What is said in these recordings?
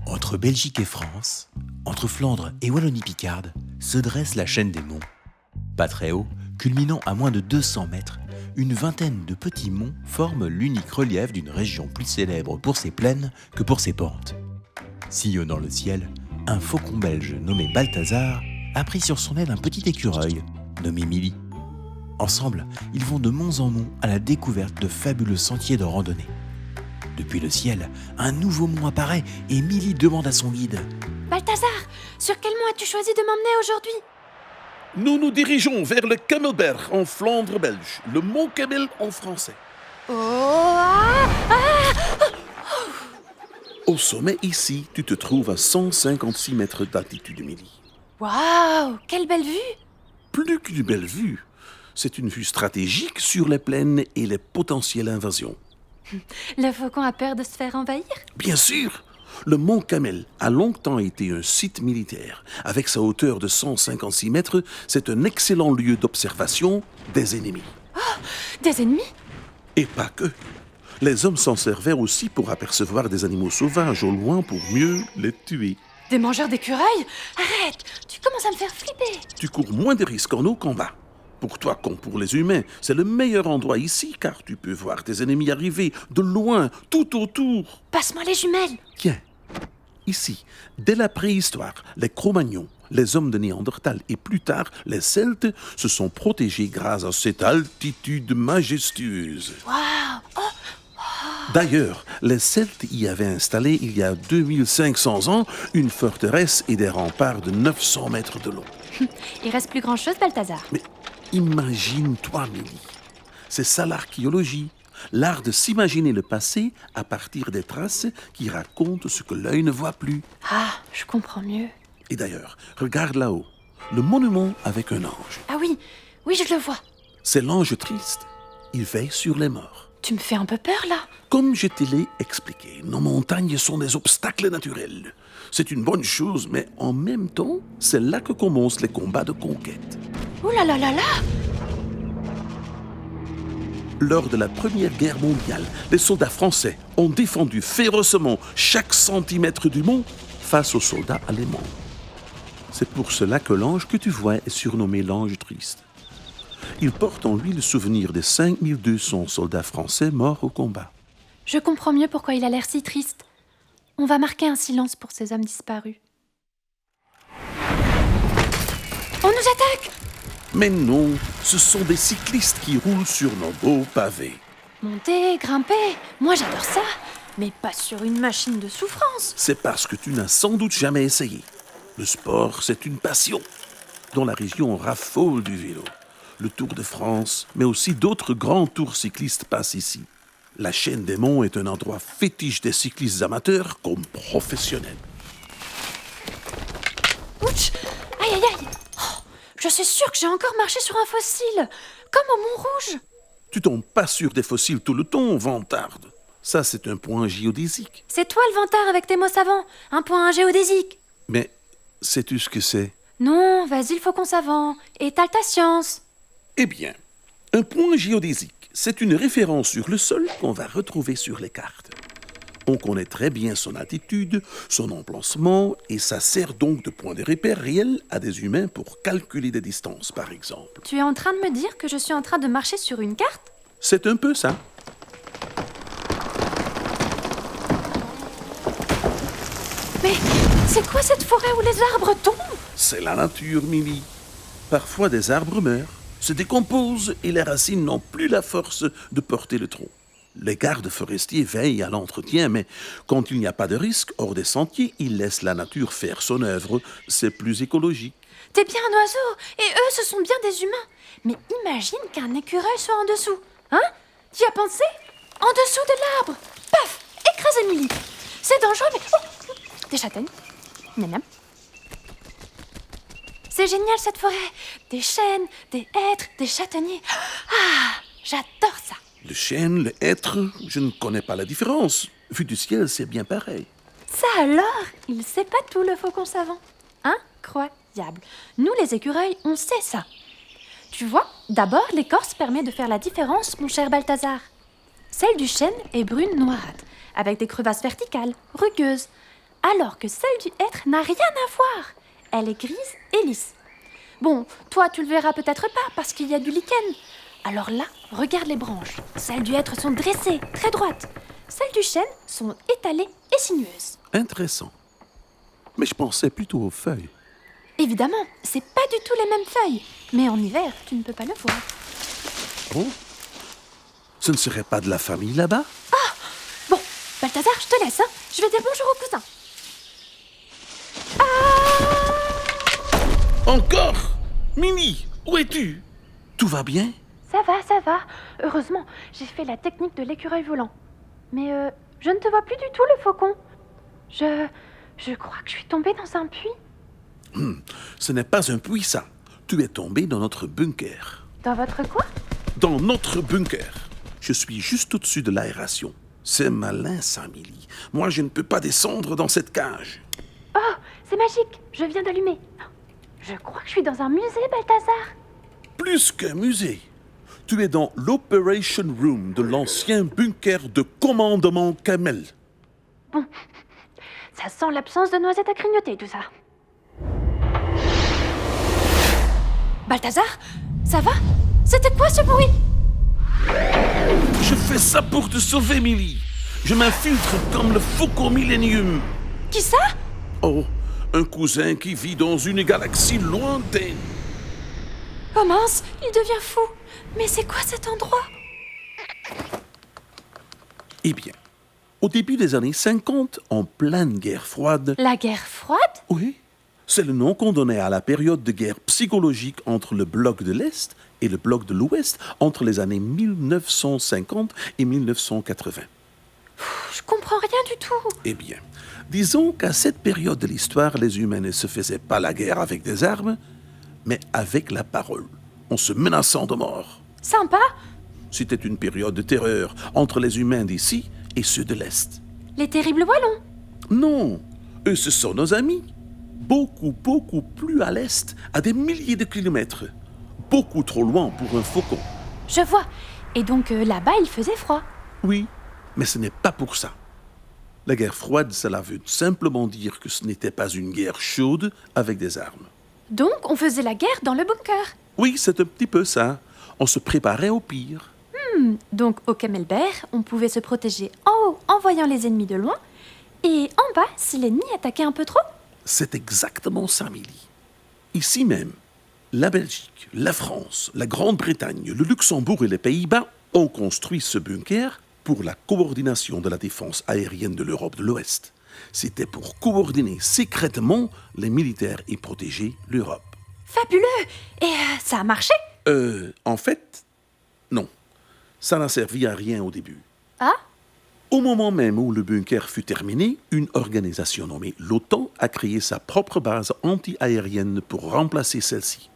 Entre Belgique et France, entre Flandre et Wallonie-Picarde, se dresse la chaîne des monts. Pas très haut, culminant à moins de 200 mètres, une vingtaine de petits monts forment l'unique relief d'une région plus célèbre pour ses plaines que pour ses pentes. Sillonnant le ciel, un faucon belge nommé Balthazar a pris sur son aile un petit écureuil nommé Milly. Ensemble, ils vont de monts en monts à la découverte de fabuleux sentiers de randonnée. Depuis le ciel, un nouveau mont apparaît et Milly demande à son guide « Balthazar, sur quel mont as-tu choisi de m'emmener aujourd'hui ?» Nous nous dirigeons vers le Camelberg en Flandre belge, le mont Camel en français. Au sommet ici, tu te trouves à 156 mètres d'altitude, Milly. Waouh, quelle belle vue! Plus qu'une belle vue, c'est une vue stratégique sur les plaines et les potentielles invasions. Le faucon a peur de se faire envahir? Bien sûr! Le mont Camel a longtemps été un site militaire. Avec sa hauteur de 156 mètres, c'est un excellent lieu d'observation des ennemis. Oh, des ennemis? Et pas que. Les hommes s'en servaient aussi pour apercevoir des animaux sauvages au loin pour mieux les tuer. Des mangeurs d'écureuils? Arrête, tu commences à me faire flipper. Tu cours moins de risques en eau qu'en bas. Pour toi comme pour les humains, c'est le meilleur endroit ici car tu peux voir tes ennemis arriver de loin, tout autour. Passe-moi les jumelles. Tiens, ici, dès la préhistoire, les Cro-Magnons, les hommes de Néandertal et plus tard les Celtes se sont protégés grâce à cette altitude majestueuse. Waouh! Oh. D'ailleurs, les Celtes y avaient installé il y a 2500 ans une forteresse et des remparts de 900 mètres de long. Il reste plus grand-chose, Balthazar. Mais imagine-toi, Milly. C'est ça l'archéologie. L'art de s'imaginer le passé à partir des traces qui racontent ce que l'œil ne voit plus. Ah, je comprends mieux. Et d'ailleurs, regarde là-haut, le monument avec un ange. Ah oui, je le vois. C'est l'ange triste. Il veille sur les morts. Tu me fais un peu peur, là. Comme je te l'ai expliqué, nos montagnes sont des obstacles naturels. C'est une bonne chose, mais en même temps, c'est là que commencent les combats de conquête. Ouh là là là là! Lors de la Première Guerre mondiale, les soldats français ont défendu férocement chaque centimètre du mont face aux soldats allemands. C'est pour cela que l'ange que tu vois est surnommé l'ange triste. Il porte en lui le souvenir des 5200 soldats français morts au combat. Je comprends mieux pourquoi il a l'air si triste. On va marquer un silence pour ces hommes disparus. On nous attaque! Mais non, ce sont des cyclistes qui roulent sur nos beaux pavés. Monter, grimper, moi j'adore ça, mais pas sur une machine de souffrance. C'est parce que tu n'as sans doute jamais essayé. Le sport, c'est une passion. Dans la région, on raffole du vélo. Le Tour de France, mais aussi d'autres grands tours cyclistes passent ici. La chaîne des monts est un endroit fétiche des cyclistes amateurs comme professionnels. Ouch! Aïe aïe aïe! Oh, je suis sûre que j'ai encore marché sur un fossile, comme au Mont-Rouge. Tu tombes pas sur des fossiles tout le temps, vantarde. Ça, c'est un point géodésique. C'est toi le vantard avec tes mots savants, un point géodésique. Mais sais-tu ce que c'est? Non, vas-y le faucon savant, étale ta science. Eh bien, un point géodésique, c'est une référence sur le sol qu'on va retrouver sur les cartes. On connaît très bien son altitude, son emplacement, et ça sert donc de point de repère réel à des humains pour calculer des distances, par exemple. Tu es en train de me dire que je suis en train de marcher sur une carte? C'est un peu ça. Mais c'est quoi cette forêt où les arbres tombent? C'est la nature, Milly. Parfois, des arbres meurent, se décomposent et les racines n'ont plus la force de porter le tronc. Les gardes forestiers veillent à l'entretien, mais quand il n'y a pas de risque hors des sentiers, ils laissent la nature faire son œuvre. C'est plus écologique. T'es bien un oiseau, et eux, ce sont bien des humains. Mais imagine qu'un écureuil soit en dessous. Hein? Tu y as pensé? En dessous de l'arbre. Paf! Écrase Émilie. C'est dangereux, mais... Oh! Des châtaignes. Miam miam. C'est génial, cette forêt. Des chênes, des hêtres, des châtaigniers. Ah! J'adore ça. Le chêne, le hêtre, je ne connais pas la différence. Vu du ciel, c'est bien pareil. Ça alors, il sait pas tout, le faucon savant. Incroyable. Nous, les écureuils, on sait ça. Tu vois, d'abord, l'écorce permet de faire la différence, mon cher Balthazar. Celle du chêne est brune noirâtre, avec des crevasses verticales, rugueuses. alors que celle du hêtre n'a rien à voir. Elle est grise et lisse. Bon, toi, tu le verras peut-être pas parce qu'il y a du lichen. Alors là, regarde les branches. Celles du hêtre sont dressées, très droites. Celles du chêne sont étalées et sinueuses. Intéressant. Mais je pensais plutôt aux feuilles. Évidemment, c'est pas du tout les mêmes feuilles. Mais en hiver, tu ne peux pas le voir. Oh, ce ne serait pas de la famille là-bas? Bon, Balthazar, je te laisse, hein. Je vais dire bonjour au cousin. Encore? Mimi, où es-tu? Tout va bien? Ça va. Heureusement, j'ai fait la technique de l'écureuil volant. Mais je ne te vois plus du tout, le faucon. Je crois que je suis tombée dans un puits. Ce n'est pas un puits, ça. Tu es tombé dans notre bunker. Dans votre quoi? Dans notre bunker. Je suis juste au-dessus de l'aération. C'est malin, ça, Milly. Moi, je ne peux pas descendre dans cette cage. Oh, c'est magique. Je viens d'allumer. Je crois que je suis dans un musée, Balthazar. Plus qu'un musée. Tu es dans l'Operation Room de l'ancien bunker de commandement Kamel. Bon, ça sent l'absence de noisettes à grignoter, tout ça. Balthazar, ça va? C'était quoi ce bruit? Je fais ça pour te sauver, Milly. Je m'infiltre comme le Faucon Millennium. Qui ça? Oh, un cousin qui vit dans une galaxie lointaine. Oh mince, il devient fou. Mais c'est quoi cet endroit? Eh bien, au début des années 50, en pleine guerre froide... La guerre froide? Oui, c'est le nom qu'on donnait à la période de guerre psychologique entre le bloc de l'Est et le bloc de l'Ouest entre les années 1950 et 1980. Je comprends rien du tout. Eh bien, disons qu'à cette période de l'histoire, les humains ne se faisaient pas la guerre avec des armes, mais avec la parole, en se menaçant de mort. Sympa. C'était une période de terreur entre les humains d'ici et ceux de l'Est. Les terribles wallons. Non, eux, ce sont nos amis. Beaucoup plus à l'Est, à des milliers de kilomètres. Beaucoup trop loin pour un faucon. Je vois. Et donc là-bas, il faisait froid. Oui, mais ce n'est pas pour ça. La guerre froide, cela veut simplement dire que ce n'était pas une guerre chaude avec des armes. Donc, on faisait la guerre dans le bunker. Oui, c'est un petit peu ça. On se préparait au pire. Donc, au Camelbair, on pouvait se protéger en haut en voyant les ennemis de loin, et en bas si l'ennemi attaquait un peu trop. C'est exactement ça, Milly. Ici même, la Belgique, la France, la Grande-Bretagne, le Luxembourg et les Pays-Bas ont construit ce bunker pour la coordination de la défense aérienne de l'Europe de l'Ouest. C'était pour coordonner secrètement les militaires et protéger l'Europe. Fabuleux. Et ça a marché? En fait, non. Ça n'a servi à rien au début. Ah? Au moment même où le bunker fut terminé, une organisation nommée l'OTAN a créé sa propre base anti-aérienne pour remplacer celle-ci.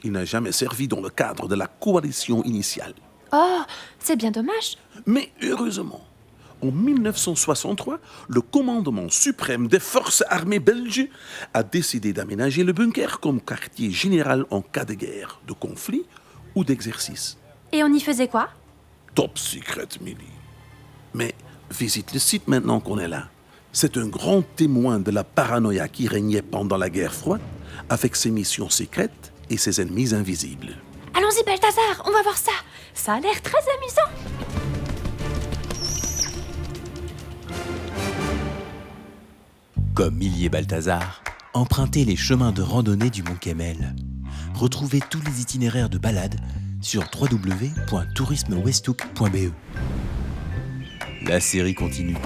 Il n'a jamais servi dans le cadre de la coalition initiale. Oh, c'est bien dommage. Mais heureusement, en 1963, le commandement suprême des forces armées belges a décidé d'aménager le bunker comme quartier général en cas de guerre, de conflit ou d'exercice. Et on y faisait quoi? Top secret, Milly. Mais visite le site maintenant qu'on est là. C'est un grand témoin de la paranoïa qui régnait pendant la guerre froide, avec ses missions secrètes et ses ennemis invisibles. Allons-y, Balthazar, on va voir ça. Ça a l'air très amusant. Comme Milly et Balthazar, empruntez les chemins de randonnée du Mont Kemmel. Retrouvez tous les itinéraires de balade sur www.tourismewesthoek.be. La série continue.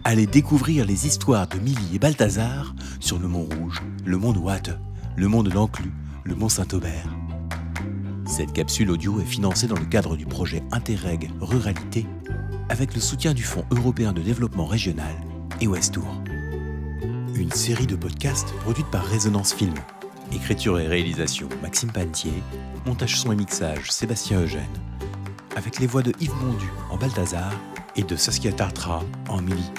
Allez découvrir les histoires de Milly et Balthazar sur le Mont Rouge, le Mont de Watte, le Mont de l'Enclus, le Mont Saint-Aubert. Cette capsule audio est financée dans le cadre du projet Interreg Ruralité avec le soutien du Fonds européen de développement régional et Westour. Une série de podcasts produite par Résonance Film. Écriture et réalisation Maxime Pantier, montage son et mixage Sébastien Eugène, avec les voix de Yves Mondu en Balthazar et de Saskia Tartra en Milly.